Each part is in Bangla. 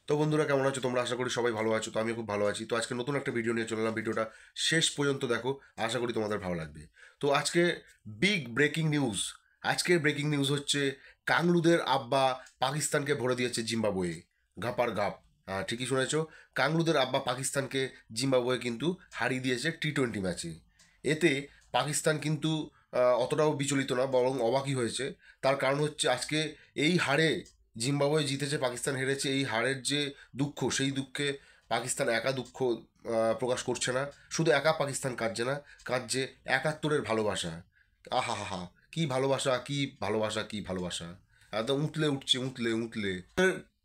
তো বন্ধুরা কেমন আছো তোমরা? আশা করি সবাই ভালো আছো। তো আমি খুব ভালো আছি। তো আজকে নতুন একটা ভিডিও নিয়ে চলে এলাম। ভিডিওটা শেষ পর্যন্ত দেখো, আশা করি তোমাদের ভালো লাগবে। তো আজকে বিগ ব্রেকিং নিউজ। আজকের ব্রেকিং নিউজ হচ্ছে কাংলুদের আব্বা পাকিস্তানকে ভরে দিয়েছে জিম্বাবুয়ে। ঘাপার ঘাপ। হ্যাঁ, ঠিকই শুনেছো। কাংলুদের আব্বা পাকিস্তানকে জিম্বাবুয়ে কিন্তু হারিয়ে দিয়েছে T20 ম্যাচে। এতে পাকিস্তান কিন্তু অতটাও বিচলিত না, বরং অবাকই হয়েছে। তার কারণ হচ্ছে আজকে এই হারে জিম্বাবুয়ে জিতেছে, পাকিস্তান হেরেছে, এই হারের যে দুঃখ, সেই দুঃখে পাকিস্তান একা দুঃখ প্রকাশ করছে না। শুধু একা পাকিস্তান কাঁদছে না, কাঁদছে 71-এর ভালোবাসা। আহা হা হা, কি ভালোবাসা, কি ভালোবাসা, কি ভালোবাসা! একদম উতলে উঠছে, উতলে উতলে।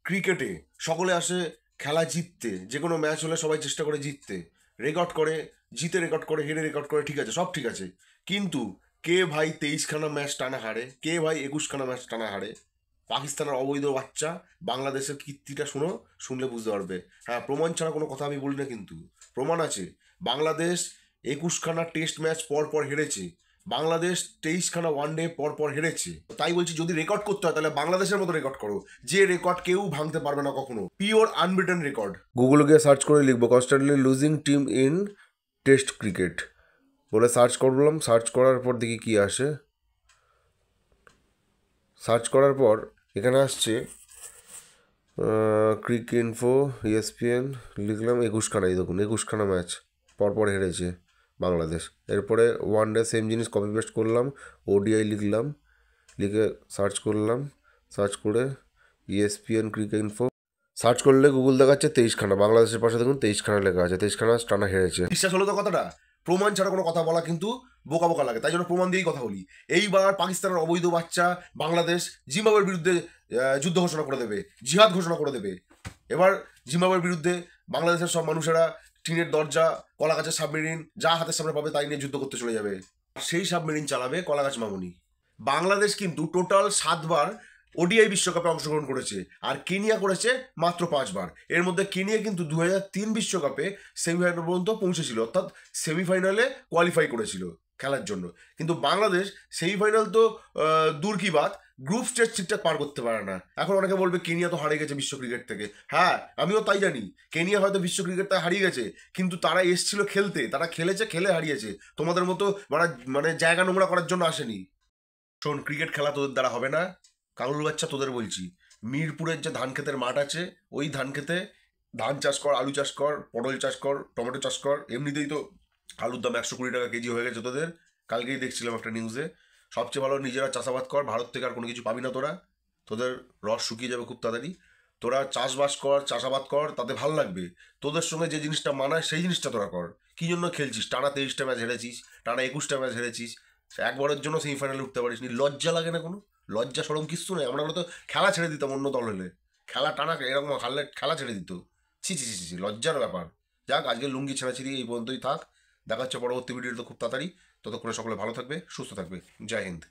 ক্রিকেটে সকলে আসে খেলা জিততে, যে কোনো ম্যাচ হলে সবাই চেষ্টা করে জিততে, রেকর্ড করে, জিতে রেকর্ড করে, হেরে রেকর্ড করে, ঠিক আছে, সব ঠিক আছে। কিন্তু কে ভাই 23খানা ম্যাচ টানা হারে, কে ভাই 21খানা ম্যাচ টানা হারে? পাকিস্তানের অবৈধ বাচ্চা। বাংলাদেশের কীর্তিটা শুনো, শুনলে বুঝতে পারবে। হ্যাঁ, প্রমাণ ছাড়া কোনো কথা আমি বলি না, কিন্তু প্রমাণ আছে। বাংলাদেশ 21খানা টেস্ট ম্যাচ পর পর হেরেছে, বাংলাদেশ 23খানা ওয়ানডে পর পর হেরেছে। তাই বলছি, যদি রেকর্ড করতে হয় তাহলে বাংলাদেশের মতো রেকর্ড করো, যে রেকর্ড কেউ ভাঙতে পারবে না কখনো। Pure unbeaten record. গুগলে গিয়ে সার্চ করে লিখবো constantly losing team in test cricket বলে সার্চ করলাম। সার্চ করার পর দেখি কি আসে। সার্চ করার পর এখানে আসছে ক্রিক ইনফো, ESPN, লিখলাম 21খানা। এই দেখুন, 21খানা ম্যাচ পরপর হেরেছে বাংলাদেশ। এরপরে ওয়ান ডে সেম জিনিস কপি পেস্ট করলাম, ODI লিখলাম, লিখে সার্চ করলাম। সার্চ করে ESPN ক্রিক ইনফো সার্চ করলে গুগল দেখাচ্ছে 23খানা। বাংলাদেশের পাশে দেখুন 23খানা লেখা আছে, 23খানা টানা হেরেছে। বিশ্বাস হলো তো কথাটা? প্রমাণ ছাড়া কোনো কথা বলা কিন্তু বোকা বোকা লাগে, তাই জন্য প্রমাণ দিয়েই কথা বলি। এইবার পাকিস্তানের অবৈধ বাচ্চা বাংলাদেশ জিম্বাবুয়ের বিরুদ্ধে যুদ্ধ ঘোষণা করে দেবে, জিহাদ ঘোষণা করে দেবে। এবার জিম্বাবুয়ের বিরুদ্ধে বাংলাদেশের সব মানুষেরা টিনের দরজা, কলাগাছের সাবমেরিন যা হাতের সামনে পাবে তাই নিয়ে যুদ্ধ করতে চলে যাবে। সেই সাবমেরিন চালাবে কলাগাছ মামুনি। বাংলাদেশ কিন্তু টোটাল 7বার ODI বিশ্বকাপে অংশগ্রহণ করেছে, আর কেনিয়া করেছে মাত্র 5বার। এর মধ্যে কেনিয়া কিন্তু 2003 বিশ্বকাপে সেমিফাইনাল পর্যন্ত পৌঁছেছিল, অর্থাৎ সেমিফাইনালে কোয়ালিফাই করেছিল খেলার জন্য। কিন্তু বাংলাদেশ সেমিফাইনাল তো দূর কি বাত, গ্রুপ স্টেজ ঠিকঠাক পার করতে পারে না। এখন অনেকে বলবে কেনিয়া তো হারিয়ে গেছে বিশ্ব ক্রিকেট থেকে। হ্যাঁ, আমিও তাই জানি, কেনিয়া হয়তো বিশ্ব ক্রিকেট থেকে হারিয়ে গেছে, কিন্তু তারা এসেছিল খেলতে, তারা খেলেছে, খেলে হারিয়েছে। তোমাদের মতো মানে জায়গা নোংরা করার জন্য আসেনি। শোন, ক্রিকেট খেলা তোদের দ্বারা হবে না। কাঙুল বাচ্চা, তোদের বলছি, মিরপুরের যে ধান ক্ষেতের মাঠ আছে, ওই ধান ক্ষেতে ধান চাষ কর, আলু চাষ কর, পটল চাষ কর, টমেটো চাষ কর। এমনিতেই তো আলুর দাম 120 টাকা কেজি হয়ে গেছে তোদের। কালকেই দেখছিলাম একটা নিউজে। সবচেয়ে ভালো নিজেরা চাষাবাদ কর, ভারত থেকে আর কোনো কিছু পাবি না তোরা। তোদের রস শুকিয়ে যাবে খুব তাড়াতাড়ি। তোরা চাষবাস কর, চাষাবাদ কর, তাতে ভাল লাগবে। তোদের সঙ্গে যে জিনিসটা মানায় সেই জিনিসটা তোরা কর। কী জন্য খেলছিস? টানা 23টা ম্যাচ হেরেছিস, টানা 21টা ম্যাচ হেরেছিস, একবারের জন্য সেমিফাইনালে উঠতে পারিস নি। লজ্জা লাগে না কোনো? লজ্জা সরম কিচ্ছু নেই। আমরা তো খেলা ছেড়ে দিতাম অন্য দল হলে। খেলা টানা এরকম হারলে খেলা ছেড়ে দিত। ছি ছি ছি ছি, লজ্জার ব্যাপার। যাক, আজকে লুঙ্গি ছেঁড়াছিড়ি এই পর্যন্তই থাক। দেখা হচ্ছে পরবর্তী ভিডিওতে খুব তাড়াতাড়ি। ততক্ষণে সকলে ভালো থাকবে, সুস্থ থাকবে। জয় হিন্দ।